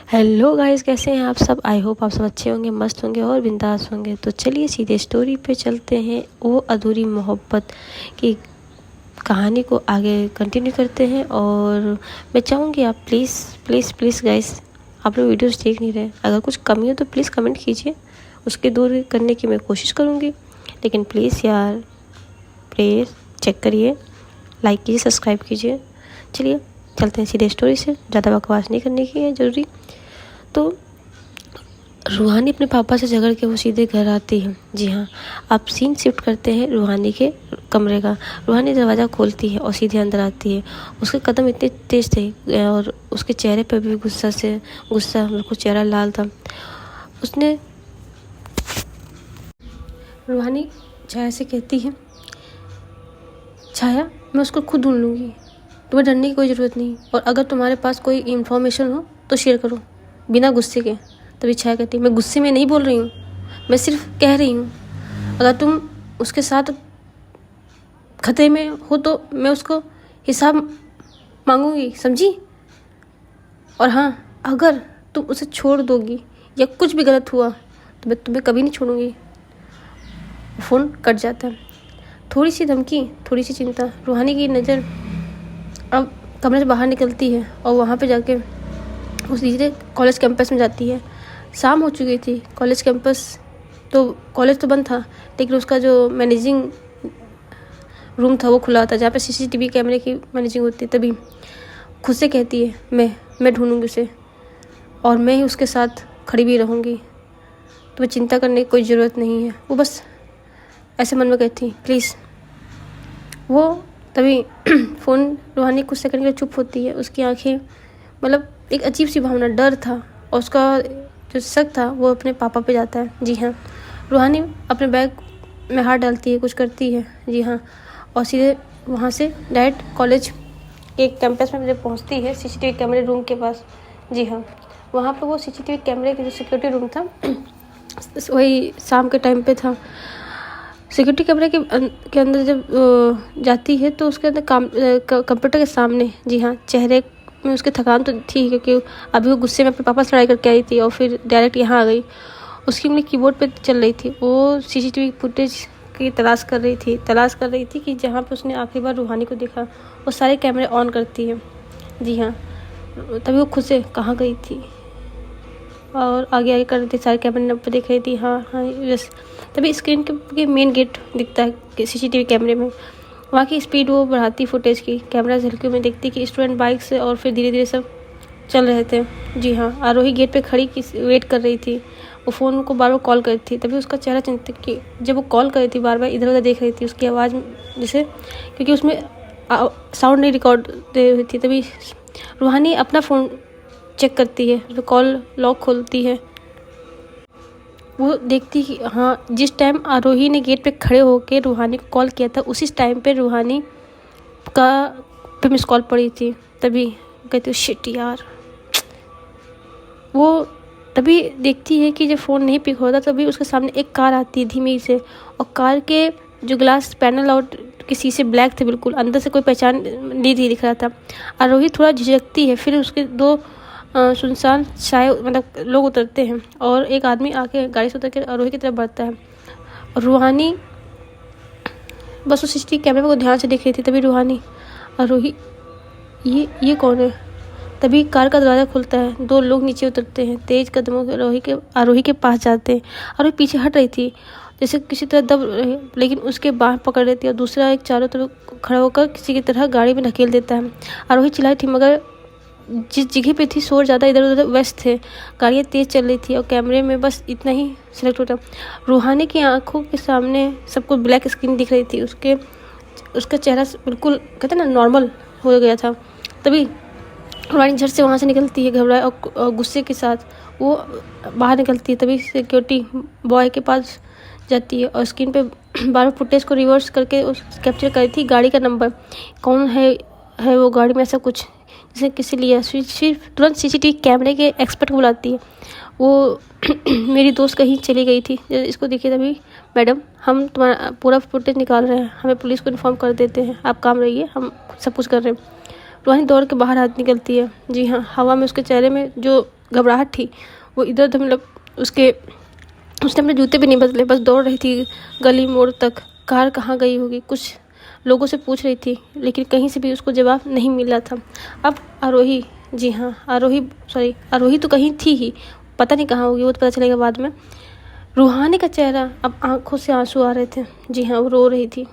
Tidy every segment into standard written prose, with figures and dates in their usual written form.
Hello guys, कैसे हैं आप सब। आई होप आप सब अच्छे होंगे, मस्त होंगे और बिंदास होंगे। तो चलिए सीधे स्टोरी पे चलते हैं। वो अधूरी मोहब्बत की कहानी को आगे कंटिन्यू करते हैं। और मैं चाहूँगी आप प्लीज़ प्लीज़ प्लीज़ गाइस, आप लोग वीडियोस देख नहीं रहे, अगर कुछ कमी हो तो प्लीज़ कमेंट कीजिए, उसके दूर करने की मैं कोशिश करूँगी। लेकिन प्लीज़ यार, प्लीज़ चेक करिए, लाइक कीजिए, सब्सक्राइब कीजिए। चलिए चलते हैं सीधे स्टोरी से, ज़्यादा बकवास नहीं करने की है ज़रूरी। तो रूहानी अपने पापा से झगड़ के वो सीधे घर आती है। जी हाँ, आप सीन शिफ्ट करते हैं रूहानी के कमरे का। रूहानी दरवाज़ा खोलती है और सीधे अंदर आती है। उसके कदम इतने तेज थे और उसके चेहरे पर भी गुस्सा बिल्कुल चेहरा लाल था। उसने रूहानी छाया से कहती है, छाया मैं उसको खुद ढूंढ लूँगी, तुम्हें डरने की कोई ज़रूरत नहीं, और अगर तुम्हारे पास कोई इन्फॉर्मेशन हो तो शेयर करो बिना गुस्से के। तभी छाया कहती है, मैं गुस्से में नहीं बोल रही हूँ, मैं सिर्फ कह रही हूँ अगर तुम उसके साथ खतरे में हो तो मैं उसको हिसाब मांगूंगी, समझी। और हाँ, अगर तुम उसे छोड़ दोगी या कुछ भी गलत हुआ तो मैं तुम्हें कभी नहीं छोड़ूंगी। फ़ोन कट जाता है। थोड़ी सी धमकी, थोड़ी सी चिंता। रूहानी की नज़र अब कमरे से बाहर निकलती है और वहाँ पे जाके उस धीरे कॉलेज कैंपस में जाती है। शाम हो चुकी थी। कॉलेज तो बंद था, लेकिन उसका जो मैनेजिंग रूम था वो खुला था, जहाँ पे सीसीटीवी कैमरे की मैनेजिंग होती है। तभी खुद से कहती है, मैं ढूंढूंगी उसे और मैं ही उसके साथ खड़ी भी रहूँगी, तुम्हें चिंता करने की कोई ज़रूरत नहीं है। वो बस ऐसे मन में कहती, प्लीज़। वो तभी फ़ोन रूहानी कुछ सेकंड के लिए चुप होती है। उसकी आंखें मतलब एक अजीब सी भावना, डर था, और उसका जो शक था वो अपने पापा पे जाता है। जी हाँ, रूहानी अपने बैग में हाथ डालती है, कुछ करती है। जी हाँ, और सीधे वहाँ से डायरेक्ट कॉलेज के कैंपस में जब पहुँचती है, सीसीटीवी कैमरे रूम के पास। जी हाँ, वहाँ पर वो सीसीटीवी कैमरे के जो सिक्योरिटी रूम था वही शाम के टाइम पे था। सिक्योरिटी कैमरे के अंदर जब जाती है तो उसके अंदर कंप्यूटर के सामने, जी हाँ, चेहरे में उसकी थकान तो थी, क्योंकि अभी वो गुस्से में अपने पापा से लड़ाई करके आई थी और फिर डायरेक्ट यहाँ आ गई। उसकी उंगली कीबोर्ड पे चल रही थी। वो सीसीटीवी फुटेज की तलाश कर रही थी कि जहाँ पे उसने आखिरी बार रूहानी को देखा। वो सारे कैमरे ऑन करती है। जी हाँ, तभी वो खुद से कहाँ गई थी और आगे आगे कर रही थी, सारे कैमरे पर देख रही थी। हाँ हाँ यस। तभी स्क्रीन के मेन गेट दिखता है सीसीटीवी कैमरे में। वहाँ की स्पीड वो बढ़ाती फुटेज की। कैमरा झलकियों में देखती कि स्टूडेंट बाइक से और फिर धीरे धीरे सब चल रहे थे। जी हाँ, आरोही गेट पे खड़ी वेट कर रही थी। वो फ़ोन को बार बार कॉल कर रही थी। तभी उसका चेहरा चिंतित कि जब वो कॉल कर रही थी, बार बार इधर उधर देख रही थी। उसकी आवाज़ जैसे, क्योंकि उसमें साउंड नहीं रिकॉर्ड दे रही थी। तभी रूहानी अपना फ़ोन चेक करती है, तो कॉल लॉक खोलती है। वो देखती कि हाँ, जिस टाइम आरोही ने गेट पे खड़े होकर रूहानी को कॉल किया था, उसी टाइम पे रूहानी का पे मिस कॉल पड़ी थी। तभी कहती, शिट यार। वो तभी देखती है कि जब फ़ोन नहीं पिक होता, तभी उसके सामने एक कार आती है धीमी से, और कार के जो ग्लास पैनल और के शीशे ब्लैक थे बिल्कुल, अंदर से कोई पहचान नहीं दिख रहा था। आरोही थोड़ा झिझकती है। फिर उसके दो सुनसान शाय मतलब लोग उतरते हैं और एक आदमी आके गाड़ी से उतर के आरोही की तरफ बढ़ता है। और रूहानी बस उस सीसीटीवी कैमरे को ध्यान से देख रही थी। तभी रूहानी, आरोही, ये कौन है। तभी कार का दरवाज़ा खुलता है। दो लोग नीचे उतरते हैं, तेज कदमों से आरोही के पास जाते हैं। आरोही पीछे हट रही थी, जैसे किसी तरह दब रहे, लेकिन उसके बाह पकड़ लेती है और दूसरा एक चारों तरफ खड़ा होकर किसी की तरह गाड़ी में ढकेल देता है। आरोही चिल्लाई थी, मगर जिस जगह पे थी शोर ज़्यादा इधर उधर व्यस्त थे। गाड़ियाँ तेज़ चल रही थी और कैमरे में बस इतना ही सिलेक्ट होता। रूहानी की आंखों के सामने सब कुछ ब्लैक स्क्रीन दिख रही थी। उसका चेहरा बिल्कुल कहते ना नॉर्मल हो गया था। तभी रूहानी झट से वहाँ से निकलती है, घबराए और गुस्से के साथ वो बाहर निकलती है। तभी सिक्योरिटी बॉय के पास जाती है और स्क्रीन पे बार फुटेज को रिवर्स करके कैप्चर करी थी गाड़ी का नंबर, कौन है वो गाड़ी में, ऐसा कुछ जैसे किसी लिए। सिर्फ तुरंत सीसीटीवी कैमरे के एक्सपर्ट को बुलाती है। वो मेरी दोस्त कहीं चली गई थी, इसको देखिए। तभी, मैडम हम तुम्हारा पूरा फुटेज निकाल रहे हैं, हमें पुलिस को इन्फॉर्म कर देते हैं, आप काम रहिए, हम सब कुछ कर रहे हैं। रूहानी दौड़ के बाहर हाथ निकलती है। जी हाँ, हवा में उसके चेहरे में जो घबराहट थी वो इधर उधर, मतलब उसने अपने जूते भी नहीं बदले, बस दौड़ रही थी गली मोड़ तक। कार कहाँ गई होगी, कुछ लोगों से पूछ रही थी, लेकिन कहीं से भी उसको जवाब नहीं मिला था। अब आरोही, जी हाँ आरोही तो कहीं थी ही, पता नहीं कहाँ होगी, वो तो पता चलेगा बाद में। रूहानी का चेहरा, अब आंखों से आंसू आ रहे थे। जी हाँ, वो रो रही थी।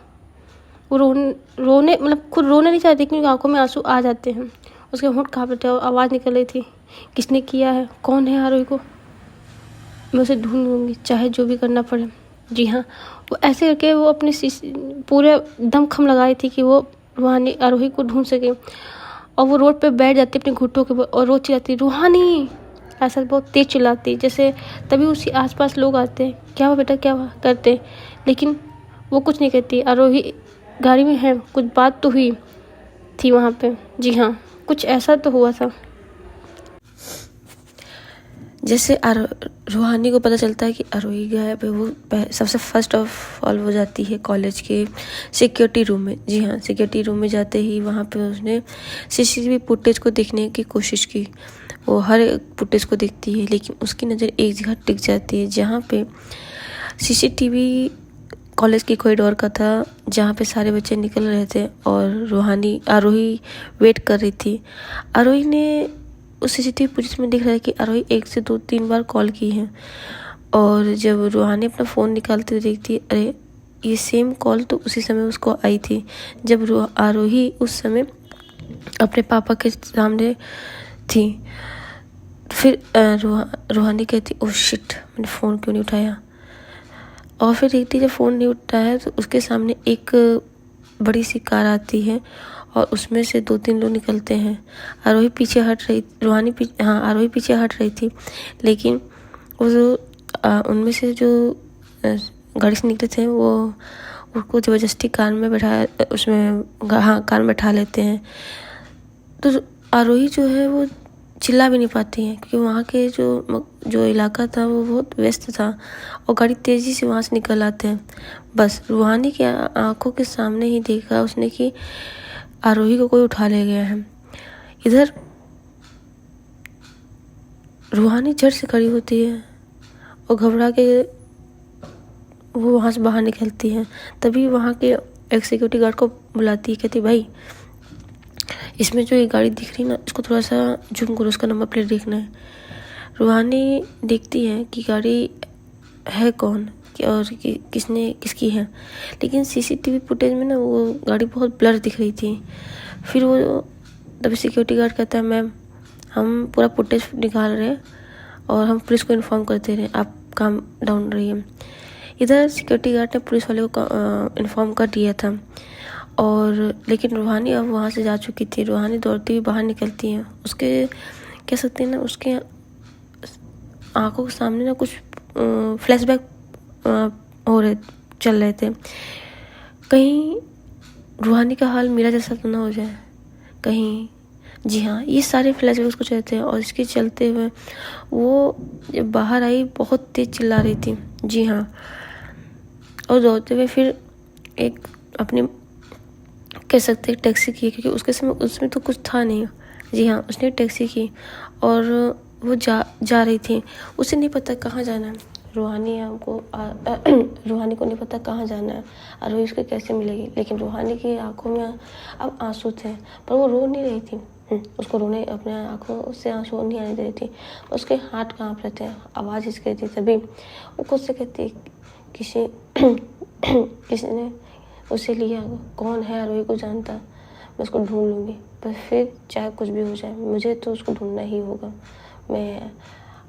वो रोने मतलब खुद रोने नहीं चाहती, क्योंकि आंखों में आंसू आ जाते हैं। उसके होंठ काँप रहे थे और आवाज़ निकल रही थी, किसने किया है, कौन है आरोही को, मैं उसे ढूंढ लूँगी, चाहे जो भी करना पड़े। जी हाँ, वो ऐसे करके वो अपनी पूरे दमखम लगाई थी कि वो रूहानी आरोही को ढूंढ सके। और वो रोड पे बैठ जाती अपने घुटनों के और रोती जाती, रूहानी, ऐसा बहुत तेज चिल्लाती, जैसे तभी उसी आसपास लोग आते हैं, क्या हुआ बेटा, क्या हुआ करते हैं, लेकिन वो कुछ नहीं कहती। आरोही गाड़ी में है, कुछ बात तो हुई थी वहाँ पे। जी हाँ, कुछ ऐसा तो हुआ था। जैसे रूहानी को पता चलता है कि आरोही गायब है, वो सबसे फर्स्ट ऑफ ऑल वो जाती है कॉलेज के सिक्योरिटी रूम में। जी हाँ, सिक्योरिटी रूम में जाते ही वहाँ पे उसने सीसीटीवी फुटेज को देखने की कोशिश की। वो हर एक फुटेज को देखती है, लेकिन उसकी नज़र एक जगह टिक जाती है, जहाँ पे सीसीटीवी कॉलेज की कॉरिडोर का था, जहाँ पे सारे बच्चे निकल रहे थे और आरोही वेट कर रही थी। आरोही ने उस सीसीटीवी फुटेज में दिख रहा है कि आरोही 1 से 2-3 बार कॉल की है, और जब रूहानी अपना फ़ोन निकालते हुए देखती, अरे ये सेम कॉल तो उसी समय उसको आई थी जब आरोही उस समय अपने पापा के सामने थी। फिर रूहानी कहती, ओह शिट, मैंने फ़ोन क्यों नहीं उठाया। और फिर देखती जब फ़ोन नहीं उठाया तो उसके सामने एक बड़ी सी कार आती है और उसमें से 2-3 लोग निकलते हैं। आरोही पीछे हट रही, आरोही पीछे हट रही थी, लेकिन वो जो उनमें से जो गाड़ी से निकले थे वो उसको ज़बरदस्ती कार में बैठा लेते हैं। तो आरोही जो है वो चिल्ला भी नहीं पाती है, क्योंकि वहाँ के जो इलाका था वो बहुत व्यस्त था और गाड़ी तेज़ी से वहाँ से निकल आते हैं। बस रूहानी की आंखों के सामने ही देखा उसने कि आरोही को कोई उठा ले गया है। इधर रूहानी झट से खड़ी होती है और घबरा के वो वहाँ से बाहर निकलती है। तभी वहाँ के एक सिक्योरिटी गार्ड को बुलाती है, कहती, भाई इसमें जो ये गाड़ी दिख रही है ना, इसको थोड़ा सा जूम करो, उसका नंबर प्लेट देखना है। रूहानी देखती है कि गाड़ी है कौन और किसकी है, लेकिन सीसीटीवी फुटेज में ना वो गाड़ी बहुत ब्लर दिख रही थी। फिर वो तभी सिक्योरिटी गार्ड कहता है, मैम हम पूरा फुटेज निकाल रहे हैं और हम पुलिस को इन्फॉर्म करते रहे, आप काम डाउन रहिए। इधर सिक्योरिटी गार्ड ने पुलिस वाले को इन्फॉर्म कर दिया था, और लेकिन रूहानी अब वहाँ से जा चुकी थी। रूहानी दौड़ती हुई बाहर निकलती है। उसके कह सकते हैं ना, उसके आंखों के सामने ना कुछ फ्लैशबैक चल रहे थे। कहीं रूहानी का हाल मेरा जैसा तो ना हो जाए कहीं। जी हाँ, ये सारे फ्लैशबैक उसको चलते हैं, और इसके चलते हुए वो जब बाहर आई बहुत तेज चिल्ला रही थी। जी हाँ, और दौड़ते हुए फिर एक अपनी कह सकते हैं टैक्सी की, क्योंकि उसके समय उसमें तो कुछ था नहीं। जी हाँ, उसने टैक्सी की और वो जा रही थी। उसे नहीं पता कहाँ जाना है। रूहानी को नहीं पता कहाँ जाना है, आरोही उसको कैसे मिलेगी, लेकिन रूहानी की आंखों में अब आंसू थे, पर वो रो नहीं रही थी। उसको रोने, अपने आंखों से आंसू नहीं आने दे रही थी, उसके हाथ कांप रहे थे, आवाज़ इसके थी। तभी वो खुद से कहती, किसी ने उसे लिया, कौन है, आरोही को जानता, मैं उसको ढूंढ लूँगी, पर फिर चाहे कुछ भी हो जाए मुझे तो उसको ढूंढना ही होगा। मैं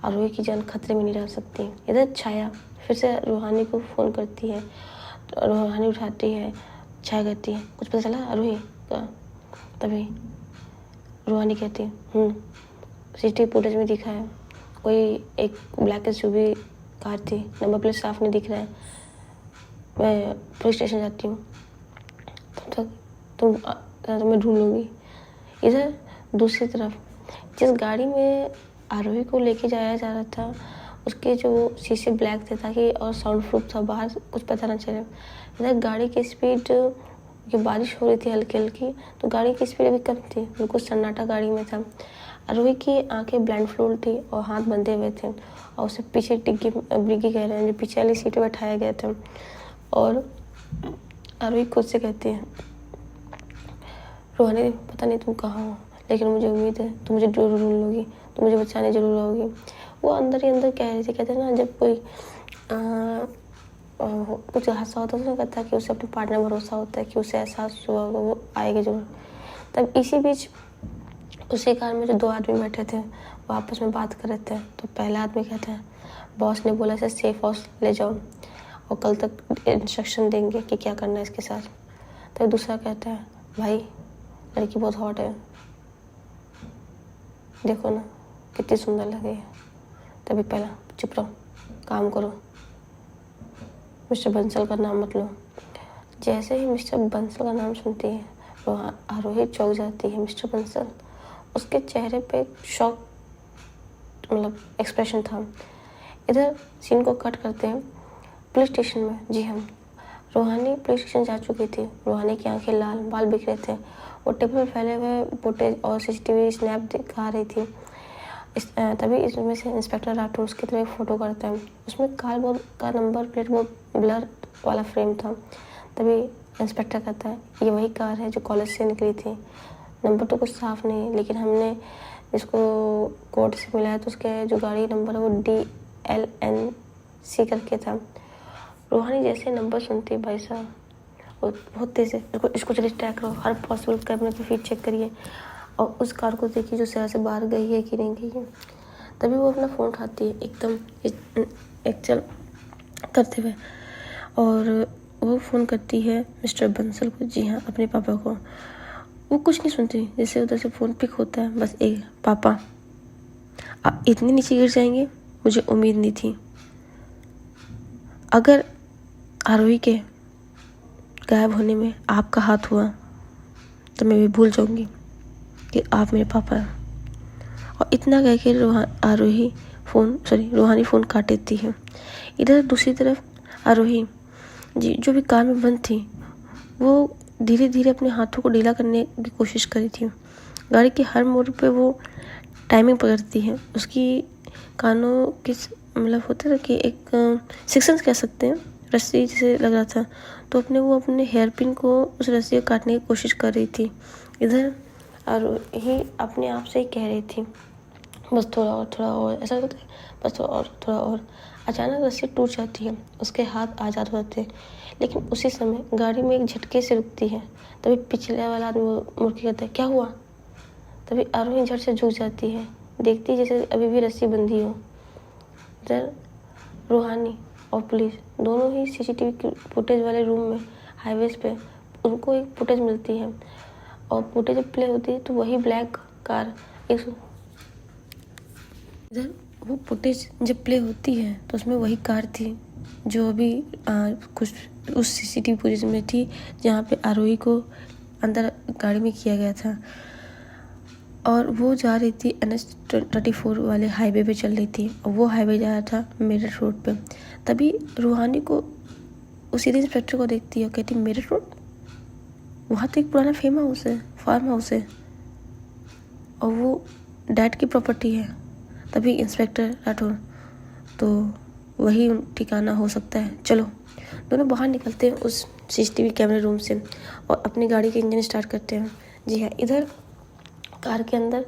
आरोही की जान खतरे में नहीं रह सकती। इधर छाया फिर से रूहानी को फ़ोन करती है, तो रूहानी उठाती है। छाया कहती है, कुछ पता चला आरोही का? तभी रूहानी कहती है, सीसीटीवी फुटेज में दिखा है, कोई एक ब्लैक एसयूवी कार थी, नंबर प्लेट साफ नहीं दिख रहा है, मैं पुलिस स्टेशन जाती हूँ, तब तक तुम्हें ढूंढ लूँगी। इधर दूसरी तरफ जिस गाड़ी में आरोही को लेके जाया जा रहा था, उसके जो शीशे ब्लैक थे ताकि और साउंड प्रूफ था, बाहर कुछ पता ना चले। इधर गाड़ी की स्पीड क्योंकि बारिश हो रही थी हल्की हल्की, तो गाड़ी की स्पीड भी कम थी, बिल्कुल सन्नाटा गाड़ी में था। आरोही की आंखें ब्लाइंड फोल्ड थी और हाथ बंधे हुए थे, और उसे पीछे ब्रिगी कह रहे हैं, जो पीछे वाली सीट पर बैठाया गया था। और आरोही खुद से कहती है, रोहानी पता नहीं तुम कहाँ हो, लेकिन मुझे उम्मीद है तुम मुझे जरूर ढूंढ लोगी, तुम मुझे बचाने जरूर आओगी। वो अंदर ही अंदर कह रही थी, कहते हैं ना जब कोई कुछ हादसा होता है तो कहता है कि उसे अपने पार्टनर भरोसा होता है कि उसे एहसास हुआ होगा वो आएगा जरूर। तब इसी बीच उसी कार में जो 2 आदमी बैठे थे वो आपस में बात कर रहे थे। तो पहला आदमी कहता है, बॉस ने बोला इसे सेफ हाउस ले जाओ और कल तक इंस्ट्रक्शन देंगे कि क्या करना है इसके साथ। तो दूसरा कहता है, भाई लड़की बहुत हॉट है, देखो ना कितनी सुंदर लग रही है। तभी पहला, चुप रहो, काम करो, मिस्टर बंसल का नाम मत लो। जैसे ही मिस्टर बंसल का नाम सुनती है वो आरोही चौंक जाती है। मिस्टर बंसल, उसके चेहरे पे शॉक मतलब एक्सप्रेशन था। इधर सीन को कट करते हैं पुलिस स्टेशन में। जी हाँ, रोहानी पुलिस स्टेशन जा चुकी थी। रोहानी की आंखें लाल, बाल बिखरे थे, वो टेबल पर फैले हुए फुटेज और सीसीटीवी स्नैप दिखा रही थी। तभी इसमें से इंस्पेक्टर राठौर उसकी तरफ फोटो करता है। उसमें कार बोर्ड का नंबर प्लेट वो ब्लर वाला फ्रेम था। तभी इंस्पेक्टर कहता है, ये वही कार है जो कॉलेज से निकली थी। नंबर तो कुछ साफ नहीं, लेकिन हमने इसको कोर्ट से मिला है तो उसके जो गाड़ी नंबर है वो DLNC करके था। रूहानी जैसे नंबर सुनती है, भाई साहब वो बहुत तेज है, इसको चलिए ट्रैक करो, हर पॉसिबल कैमरे पे फीड चेक करिए और उस कार को देखिए जो शहर से बाहर गई है कि नहीं गई है। तभी वो अपना फ़ोन उठाती है एकदम एक्चुअल करते हुए, और वो फ़ोन करती है मिस्टर बंसल को। जी हाँ, अपने पापा को। वो कुछ नहीं सुनती, जैसे उधर से फ़ोन पिक होता है, बस एक, पापा आप इतने नीचे गिर जाएंगे, मुझे उम्मीद नहीं थी। अगर आरोही के गायब होने में आपका हाथ हुआ तो मैं भी भूल जाऊंगी कि आप मेरे पापा हैं। और इतना कह के रूहानी फ़ोन काट देती है। इधर दूसरी तरफ आरोही जी जो भी कार में बंद थी वो धीरे धीरे अपने हाथों को ढीला करने की कोशिश करी थी। गाड़ी के हर मोड़ पे वो टाइमिंग पकड़ती है। उसकी कानों के मतलब होता है कि एक सेक्शंस कह सकते हैं, रस्सी जैसे लग रहा था, तो अपने हेयर पिन को उस रस्सी को काटने की कोशिश कर रही थी। इधर आरोही अपने आप से ही कह रही थी, बस थोड़ा और ऐसा होता है, बस थोड़ा और। अचानक रस्सी टूट जाती है, उसके हाथ आज़ाद होते हैं, लेकिन उसी समय गाड़ी में एक झटके से रुकती है। तभी पिछले वाला आदमी मुड़ के कहता है, क्या हुआ? तभी आरोही झट से झुक जाती है, देखती है जैसे अभी भी रस्सी बंधी हो। इधर रूहानी और पुलिस दोनों ही CCTV फुटेज वाले रूम में हाईवेज पे उनको एक फुटेज मिलती है, और फुटेज जब प्ले होती है तो वही ब्लैक कार इधर वो फुटेज जब प्ले होती है तो उसमें वही कार थी जो अभी कुछ उस CCTV फुटेज में थी जहाँ पे आरोही को अंदर गाड़ी में किया गया था, और वो जा रही थी NH-34 वाले हाईवे पे चल रही थी, और वो हाईवे जा रहा था मेरठ रोड पे। तभी रूहानी को उसी इंस्पेक्टर को देखती है और कहती, मेरठ रोड, वहाँ तो एक पुराना फार्म हाउस है और वो डैड की प्रॉपर्टी है। तभी इंस्पेक्टर राठौर, तो वही ठिकाना हो सकता है, चलो। दोनों बाहर निकलते हैं उस CCTV कैमरे रूम से और अपनी गाड़ी के इंजन स्टार्ट करते हैं। जी हाँ, इधर कार के अंदर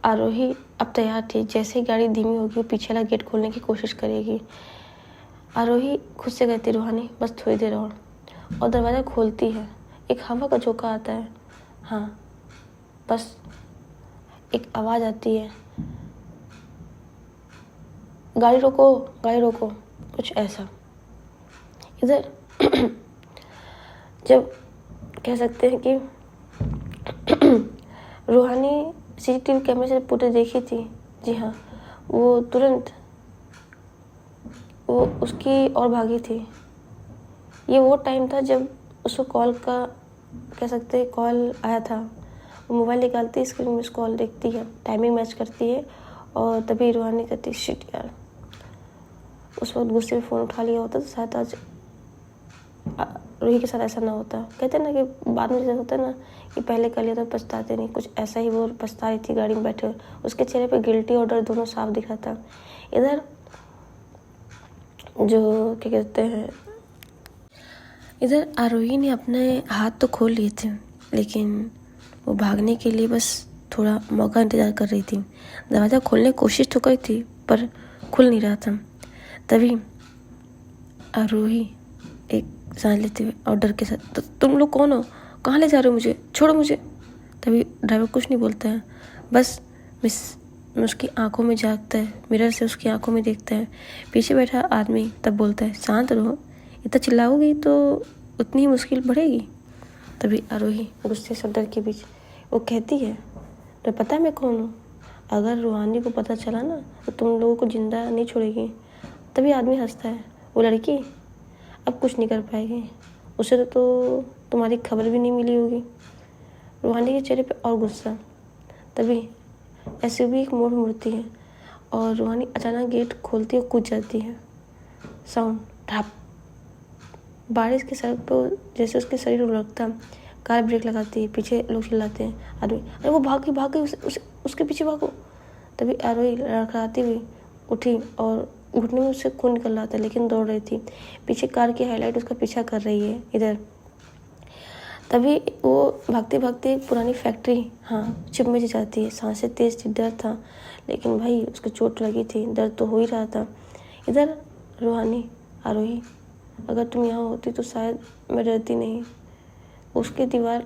आरोही अब तैयार थी। जैसे ही गाड़ी धीमी होगी वो पीछे वाला गेट खोलने की कोशिश करेगी। आरोही खुद से कहती, रूहानी बस थोड़ी देर और दरवाज़ा खोलती है। एक हवा का झोंका आता है, हाँ बस एक आवाज़ आती है, गाड़ी रोको, कुछ ऐसा। इधर जब कह सकते हैं कि रूहानी CCTV कैमरे से फुटेज देखी थी, जी हाँ, वो तुरंत वो उसकी और भागी थी। ये वो टाइम था जब उसको कॉल का कह सकते हैं कॉल आया था। वो मोबाइल निकालती है, स्क्रीन में कॉल देखती है, टाइमिंग मैच करती है, और तभी रूहानी कहती, शिट यार, उस वक्त गुस्से में फ़ोन उठा लिया होता तो शायद आज रूही के साथ ऐसा ना होता। कहते हैं ना कि बाद में जैसे होता है ना कि पहले कर लिया तो पछताते नहीं, कुछ ऐसा ही वो पछता रही थी गाड़ी में बैठे हुए। उसके चेहरे पे गिल्टी और डर दोनों साफ दिख रहा था। इधर जो क्या कहते हैं, इधर आरोही ने अपने हाथ तो खोल लिए थे, लेकिन वो भागने के लिए बस थोड़ा मौका इंतज़ार कर रही थी। दरवाज़ा खोलने की कोशिश तो करी थी पर खुल नहीं रहा था। तभी आरोही एक सांस लेते हुए और डर के साथ, तो तुम लोग कौन हो, कहाँ ले जा रहे हो मुझे, छोड़ो मुझे। तभी ड्राइवर कुछ नहीं बोलता है, बस मैं उसकी आंखों में झांकता है, मिरर से उसकी आंखों में देखता है। पीछे बैठा आदमी तब बोलता है, शांत रहो, इतना चिल्लाओगी तो उतनी ही मुश्किल बढ़ेगी। तभी आरोही गुस्से से डर के बीच वो कहती है, तो पता है मैं कौन हूँ, अगर रूहानी को पता चला ना तो तुम लोगों को जिंदा नहीं छोड़ेगी। तभी आदमी हंसता है, वो लड़की अब कुछ नहीं कर पाएगी, उसे तो तुम्हारी खबर भी नहीं मिली होगी। रूहानी के चेहरे पे और गुस्सा। तभी ऐसे भी एक मोड़ मुड़ती है और रूहानी अचानक गेट खोलती और कूद जाती है। साउंड ढाप, बारिश की सड़क पर जैसे उसके शरीर उलटता। कार ब्रेक लगाती है, पीछे लोग चिल्लाते हैं, आदमी अरे वो भाग गई उसके पीछे भागो। तभी आरोही लड़खड़ाती हुई उठी और घुटने में उससे खून निकल रहा था, लेकिन दौड़ रही थी। पीछे कार की हेडलाइट उसका पीछा कर रही है। इधर तभी वो भागते भागते एक पुरानी फैक्ट्री चिप में जाती है। सांसें तेज थी, डर था, लेकिन भाई उसको चोट लगी थी, दर्द तो हो ही रहा था। इधर रूहानी, आरोही अगर तुम यहाँ होती तो शायद मैं डरती नहीं। उसके दीवार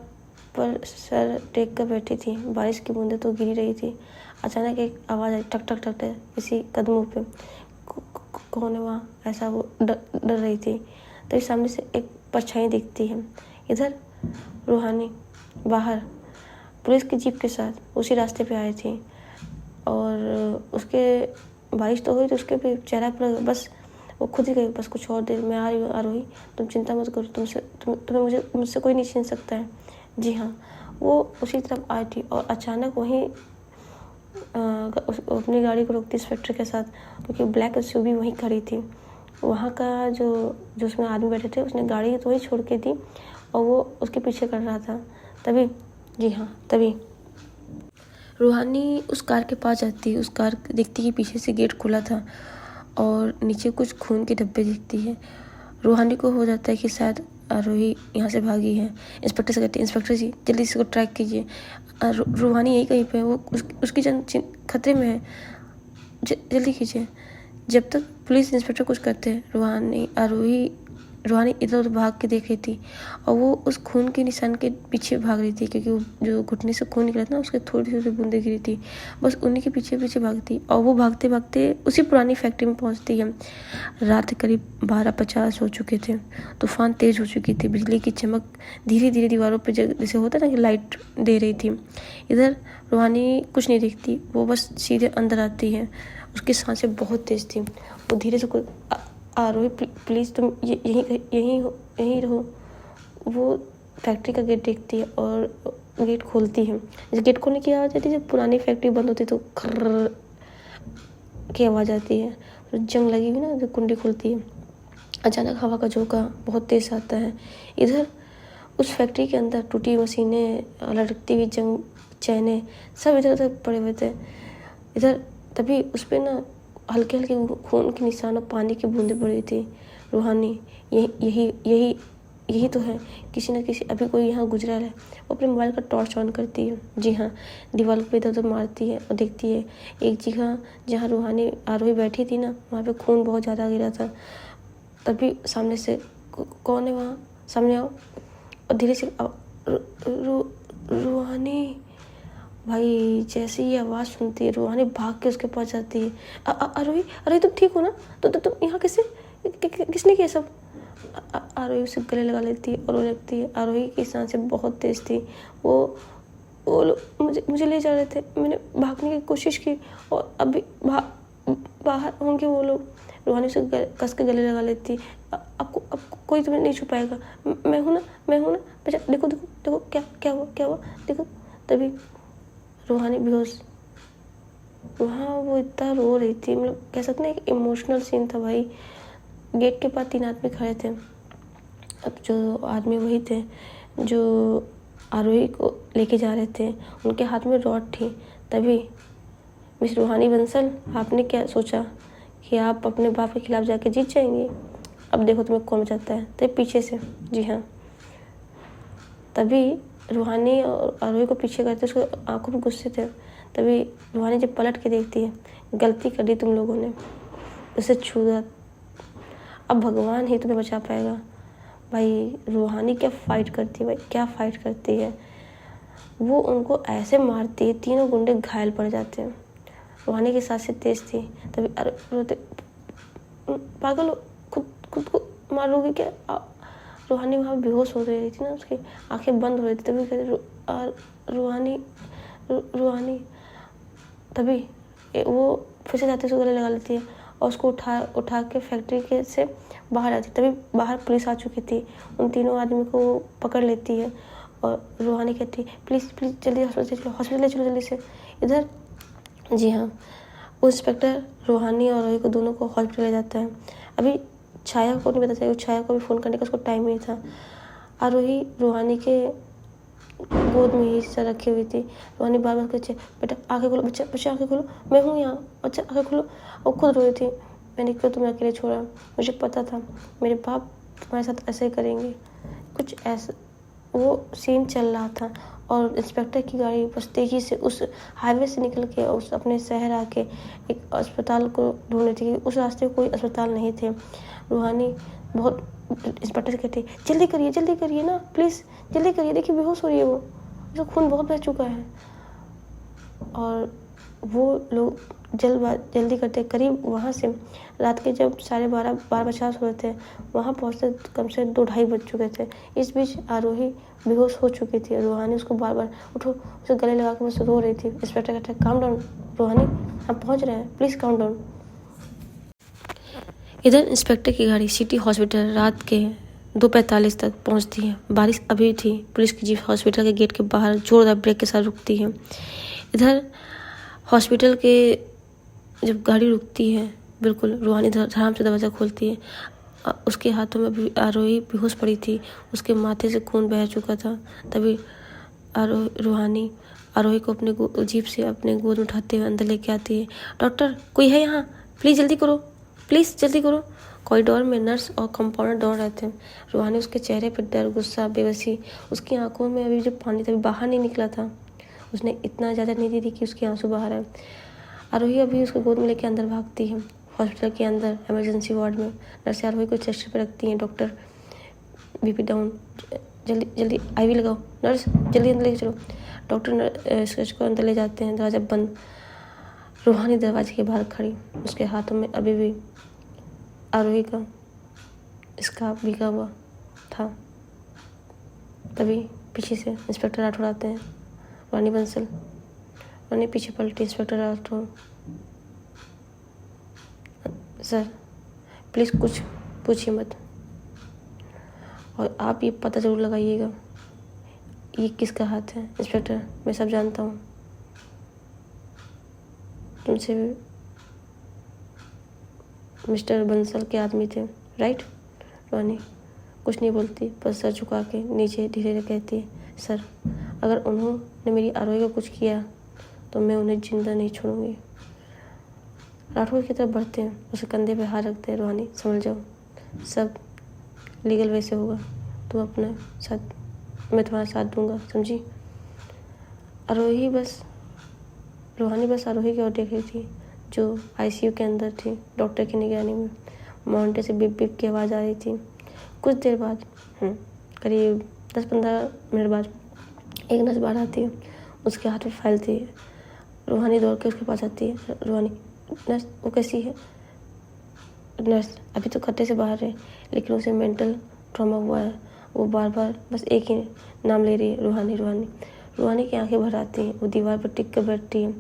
पर सर टेक कर बैठी थी, बारिश की बूंदें तो गिरी रही थी। अचानक एक आवाज़ आई, टक टक टक टक, किसी कदमों पे। कौन है वहाँ, ऐसा वो डर रही थी। तभी सामने से एक परछाई दिखती है। इधर रूहानी बाहर पुलिस की जीप के साथ उसी रास्ते पे आई थी और उसके बारिश तो हुई तो उसके भी चेहरा पर बस वो खुद ही गई, बस कुछ और देर में आ रही हूँ आरोही, तुम चिंता मत करो, तुम्हें मुझसे कोई नहीं छीन सकता है। जी हाँ, वो उसी तरफ आई थी और अचानक वहीं अपनी गाड़ी को रोकती इस फैक्ट्री के साथ, क्योंकि ब्लैक एसयूवी वहीं खड़ी थी। वहाँ का जो उसमें आदमी बैठे थे उसने गाड़ी तो वहीं छोड़ के दी और वो उसके पीछे कर रहा था। तभी जी हाँ, तभी रूहानी उस कार के पास जाती है। उस कार दिखती है पीछे से गेट खुला था और नीचे कुछ खून के धब्बे दिखती है। रूहानी को हो जाता है कि शायद आरोही यहाँ से भागी है। इंस्पेक्टर से कहती है, इंस्पेक्टर जी जल्दी इसको ट्रैक कीजिए, रूहानी यही कहीं पे है, वो उसकी जान खतरे में है, जल्दी कीजिए। जब तक पुलिस इंस्पेक्टर कुछ करते हैं, रूहानी इधर उधर भाग के देख रही थी और वो उस खून के निशान के पीछे भाग रही थी, क्योंकि जो घुटने से खून निकला था ना उसके थोड़ी थोड़ी बूंदें गिरी थी, बस उन्हीं के पीछे पीछे भागती और वो भागते भागते उसी पुरानी फैक्ट्री में पहुंचती है। रात करीब 12:50 हो चुके थे। तूफान तेज हो चुकी थी, बिजली की चमक धीरे धीरे दीवारों पर जैसे होता ना कि लाइट दे रही थी। इधर रूहानी कुछ नहीं देखती, वो बस सीधे अंदर आती है। उसकी सांसें बहुत तेज थी। वो धीरे से आरोही प्लीज़ तुम यहीं रहो। वो फैक्ट्री का गेट देखती है और गेट खोलती है। जब गेट खोलने की आवाज़ आती है, जब पुरानी फैक्ट्री बंद होती है तो खर्र की आवाज़ आती है। तो जंग लगी हुई ना, जब कुंडी खुलती है, अचानक हवा का झोंका बहुत तेज आता है। इधर उस फैक्ट्री के अंदर टूटी मशीनें, लटकती हुई जंग चैने सब इधर उधर पड़े हुए थे। इधर तभी उस पर ना हल्के हल्के खून के निशान और पानी की बूंदें पड़ी थी। रूहानी यही तो है, किसी न किसी अभी कोई यहाँ गुजरा है। वो अपने मोबाइल का टॉर्च ऑन करती है। जी हाँ, दीवार पे इधर उधर मारती है और देखती है एक जगह जहाँ रूहानी आरोही बैठी थी ना, वहाँ पे खून बहुत ज़्यादा गिरा था। तभी सामने से कौन है वहाँ, सामने आओ। और धीरे से रूहानी, भाई जैसे ही आवाज़ सुनती है रूहानी भाग के उसके पास जाती है। अरोही तुम ठीक हो ना, तो तुम यहाँ किसने किया सब। आरोही उसे गले लगा लेती है और वो लगती है। आरोही की सांसें बहुत तेज थी। वो लोग मुझे ले जा रहे थे, मैंने भागने की कोशिश की और अभी बाहर होंगे वो लोग। रूहानी उसे कस के गले लगा लेती है। अब कोई तुम्हें नहीं छुपाएगा, मैं हूँ ना बेटा, देखो क्या हुआ देखो। तभी रूहानी बेहोश, वहाँ वो इतना रो रही थी, मतलब कह सकते हैं एक इमोशनल सीन था भाई। गेट के पास 3 आदमी खड़े थे अब जो आदमी वही थे जो आरोही को लेके जा रहे थे, उनके हाथ में रॉड थी। तभी मिस रूहानी बंसल, आपने क्या सोचा कि आप अपने बाप के खिलाफ जाके जीत जाएंगी? अब देखो तुम्हें कौन बचाता है। तभी पीछे से, जी हाँ, तभी रूहानी और आरोही को पीछे करते, उसको आंखों में गुस्से थे। तभी रूहानी जब पलट के देखती है, गलती कर दी तुम लोगों ने, उसे छू दिया, अब भगवान ही तुम्हें बचा पाएगा। भाई रूहानी क्या फाइट करती है, भाई क्या फाइट करती है। वो उनको ऐसे मारती है, तीनों गुंडे घायल पड़ जाते हैं। रूहानी की सांसें तेज थी। तभी अरे रोते, पागल हो, खुद खुद को मारोगे क्या? रूहानी वहाँ बेहोश हो रही थी ना, उसकी आंखें बंद हो रही थी। तभी कहते रूहानी तभी वो फिर से जाते उसको गले लगा लेती है और उसको उठा के फैक्ट्री के से बाहर आती। तभी बाहर पुलिस आ चुकी थी, उन तीनों आदमी को पकड़ लेती है और रूहानी कहती है प्लीज़ प्लीज़ जल्दी हॉस्पिटल ले चलो जल्दी से इधर। जी हाँ, वो इंस्पेक्टर रूहानी और रोही को दोनों को हॉस्पिटल ले जाता है। अभी छाया को नहीं पता चला, छाया को भी फ़ोन करने का उसको टाइम नहीं था। आरोही रूहानी के गोद में ही सर रखी हुई थी। रूहानी बार बार कहती बेटा आँखें खोलो, बच्चा बच्चा आँखें खोलो, मैं हूँ यहाँ, बच्चा आँखें खोलो। वो खुद रोई थी, मैंने क्यों तुम्हें अकेले छोड़ा, मुझे पता था मेरे बाप तुम्हारे साथ ऐसा ही करेंगे। कुछ ऐसा वो सीन चल रहा था और इंस्पेक्टर की गाड़ी बस तेज़ी से उस हाईवे से निकल के उस अपने शहर आके एक अस्पताल को ढूंढ रही थी। उस रास्ते कोई अस्पताल नहीं थे। रूहानी बहुत इंस्पेक्टर से कहती जल्दी करिए ना प्लीज़, जल्दी करिए, देखिए बेहोश हो रही है वो, उसका खून बहुत बह चुका है। और वो लोग जल्दी करते करीब वहाँ से रात के जब 12:30 हुए थे, वहाँ पहुँचते कम से 2-2:30 बज चुके थे। इस बीच आरोही बेहोश हो चुकी थी। रूहानी उसको बार बार उठो, उसे गले लगा के बस रो रही थी। इंस्पेक्टर कहते हैं काम डाउन रूहानी, हम पहुँच रहे हैं, प्लीज़ काम डाउन। इधर इंस्पेक्टर की गाड़ी सिटी हॉस्पिटल रात के 2:45 तक पहुंचती है। बारिश अभी थी। पुलिस की जीप हॉस्पिटल के गेट के बाहर जोरदार ब्रेक के साथ रुकती है। इधर हॉस्पिटल के जब गाड़ी रुकती है, बिल्कुल रूहानी आराम से दरवाज़ा खोलती है। उसके हाथों में भी आरोही बेहोश पड़ी थी, उसके माथे से खून बह चुका था। तभी रूहानी आरोही को अपने जीप से अपने गोद में उठाते हुए अंदर लेके आती है। डॉक्टर कोई है यहाँ, प्लीज़ जल्दी करो, प्लीज़ जल्दी करो। कॉरिडोर में नर्स और कंपाउंडर दौड़ रहे थे। रूहानी उसके चेहरे पर डर, गुस्सा, बेबसी, उसकी आंखों में अभी जो पानी था बाहर नहीं निकला था। उसने इतना ज़्यादा नींद दी कि उसके आंसू बाहर आए। आरोही अभी उसको गोद में लेकर अंदर भागती है। हॉस्पिटल के अंदर इमरजेंसी वार्ड में नर्स आरोही को चेस्ट पर रखती हैं। डॉक्टर बीपी डाउन, जल्दी जल्दी IV लगाओ, नर्स जल्दी अंदर लेके चलो। डॉक्टर स्केच को अंदर ले जाते हैं। दरवाज़ा बंद। रूहानी दरवाजे के बाहर खड़ी, उसके हाथों में अभी भी आरोही का स्कार्फ भीगा हुआ था। तभी पीछे से इंस्पेक्टर राठौड़ आते हैं। रानी बंसल, रानी पीछे पलटी। इंस्पेक्टर राठौड़, सर प्लीज़ कुछ पूछिए मत, और आप ये पता ज़रूर लगाइएगा ये किसका हाथ है। इंस्पेक्टर मैं सब जानता हूँ, तुमसे मिस्टर बंसल के आदमी थे राइट? रानी कुछ नहीं बोलती, बस सर झुका के नीचे धीरे धीरे कहती है सर अगर उन्होंने मेरी आरोही को कुछ किया तो मैं उन्हें जिंदा नहीं छोड़ूंगी। राठौर की तरफ बढ़ते हैं, उसे कंधे पे हाथ रखते हैं। रूहानी समझ जाओ, सब लीगल वे से होगा, तुम अपने साथ, मैं तुम्हारा साथ दूंगा, समझी? रूहानी बस आरोही की ओर देख रही थी जो ICU के अंदर थी। डॉक्टर की निगरानी में मॉनिटर से बिप बिप की आवाज़ आ रही थी। कुछ देर बाद करीब 10-15 मिनट बाद एक नर्स बाहर आती है, उसके हाथ में फाइल थी। रूहानी दौड़ के उसके पास आती है। रूहानी, नर्स वो कैसी है? नर्स अभी तो खतरे से बाहर है लेकिन उसे मेंटल ट्रॉमा हुआ है, वो बार बार बस एक ही नाम ले रही है, रूहानी रूहानी। रूहानी की आंखें भर आती हैं, वो दीवार पर टिक कर बैठती है।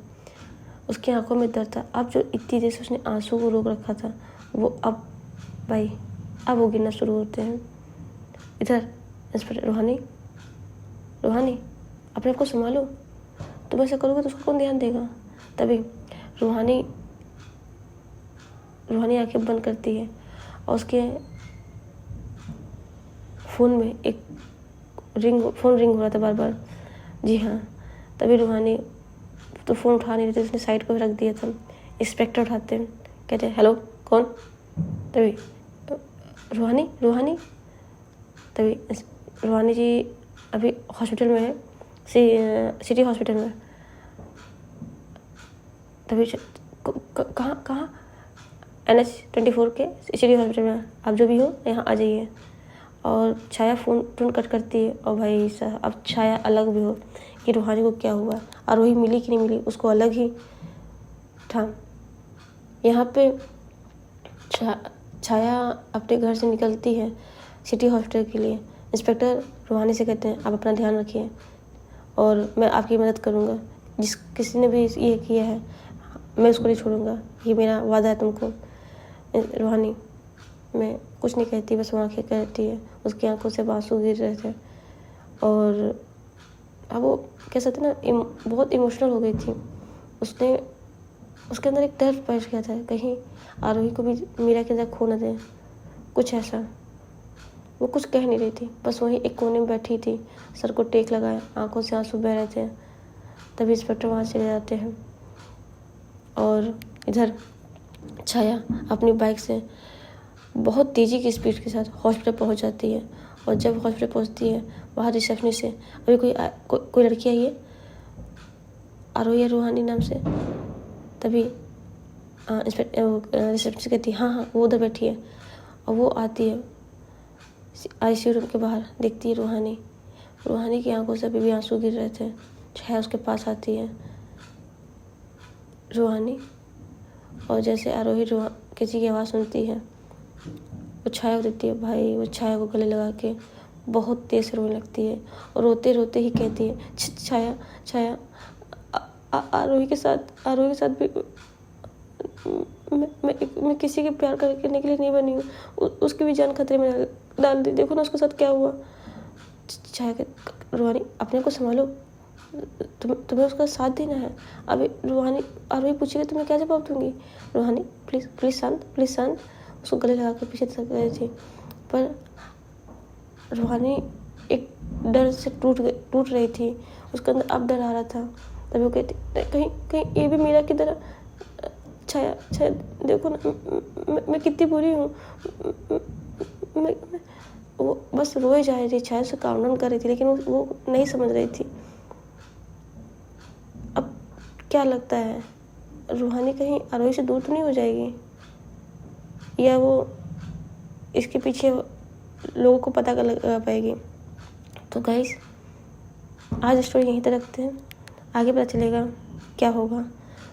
उसकी आंखों में दर्द था। अब जो इतनी देर से उसने आंसू को रोक रखा था वो अब वो गिरना शुरू होते हैं। इधर इंस्पेक्टर, रूहानी अपने आप को संभालो, तुम ऐसा करोगे तो उसको कौन ध्यान देगा? तभी रूहानी आंखें बंद करती है और उसके फ़ोन में एक फ़ोन रिंग हो रहा था बार बार। जी हाँ, तभी रूहानी तो फ़ोन उठा नहीं रही थी, उसने साइड पर रख दिया था। इंस्पेक्टर उठाते हैं, कहते हैं हेलो कौन? तभी रूहानी रूहानी तभी रूहानी जी अभी हॉस्पिटल में है, सिटी हॉस्पिटल में। तभी कहाँ कहाँ? NH-24 के सिटी हॉस्पिटल में। आप जो भी हो यहाँ आ जाइए। और छाया फ़ोन तुरंत कट करती है। और भाई साहब अब छाया अलग भी हो कि रूहानी को क्या हुआ, आरोही मिली कि नहीं मिली, उसको अलग ही था। यहाँ पे छाया अपने घर से निकलती है सिटी हॉस्पिटल के लिए। इंस्पेक्टर रूहानी से कहते हैं आप अपना ध्यान रखिए और मैं आपकी मदद करूँगा। किसी ने भी ये किया है मैं उसको नहीं छोड़ूंगा, ये मेरा वादा है तुमको। रूहानी मैं कुछ नहीं कहती, बस वो आँखें कहती है। उसकी आंखों से आंसू गिर रहे थे और अब वो कह सकते ना बहुत इमोशनल हो गई थी। उसके अंदर एक डर बैठ गया था, कहीं आरोही को भी मीरा के अंदर खो न दे, कुछ ऐसा। वो कुछ कह नहीं रही थी, बस वहीं एक कोने में बैठी थी, सर को टेक लगाए, आंखों से आंसू बह रहे थे। तभी इंस्पेक्टर वहाँ चले जाते हैं और इधर छाया अपनी बाइक से बहुत तेज़ी की स्पीड के साथ हॉस्पिटल पहुंच जाती है। और जब हॉस्पिटल पहुंचती है वहाँ रिसेप्शन से अभी कोई लड़की आई है आरोही रूहानी नाम से। तभी रिसेप्शन से कहती है हाँ वो उधर बैठी है। और वो आती है ICU रूम के बाहर, देखती है रूहानी की आंखों से अभी भी आंसू गिर रहे थे। छाया उसके पास आती है रूहानी, और जैसे आरोही किसी की आवाज़ सुनती है वो छाया को देखती है। भाई वो छाया को गले लगा के बहुत तेज रोने लगती है और रोते रोते ही कहती है छाया आरोही के साथ भी मैं किसी के प्यार करने के लिए नहीं बनी हूँ। उसकी भी जान खतरे में डाल दी, देखो ना उसके साथ क्या हुआ। छाया के रूहानी अपने को संभालो, तुम्हें उसका साथ देना है। अभी आरोही पूछेगी तो मैं क्या जवाब दूंगी? रूहानी प्लीज़ शांत। उसको गले लगा कर पीछे तक गई थी, पर रूहानी एक डर से टूट रही थी। उसके अंदर अब डर आ रहा था। तभी वो कहती कहीं ये भी मीरा की तरह। छाया देखो ना मैं कितनी बुरी हूँ। वो बस रोए जा रही थी, छाया से काम डाउन कर रही थी, लेकिन वो नहीं समझ रही थी। अब क्या लगता है रूहानी कहीं आरोही से दूर तो नहीं हो जाएगी, या वो इसके पीछे लोगों को पता कर लगा पाएगी? तो गाइस आज स्टोरी यहीं तक रखते हैं, आगे पता चलेगा क्या होगा।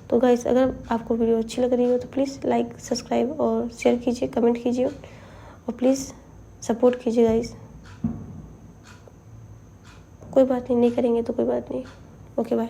तो गाइस अगर आपको वीडियो अच्छी लग रही हो तो प्लीज़ लाइक सब्सक्राइब और शेयर कीजिए, कमेंट कीजिए और प्लीज़ सपोर्ट कीजिए गाइस। कोई बात नहीं करेंगे तो कोई बात नहीं। Okay bye.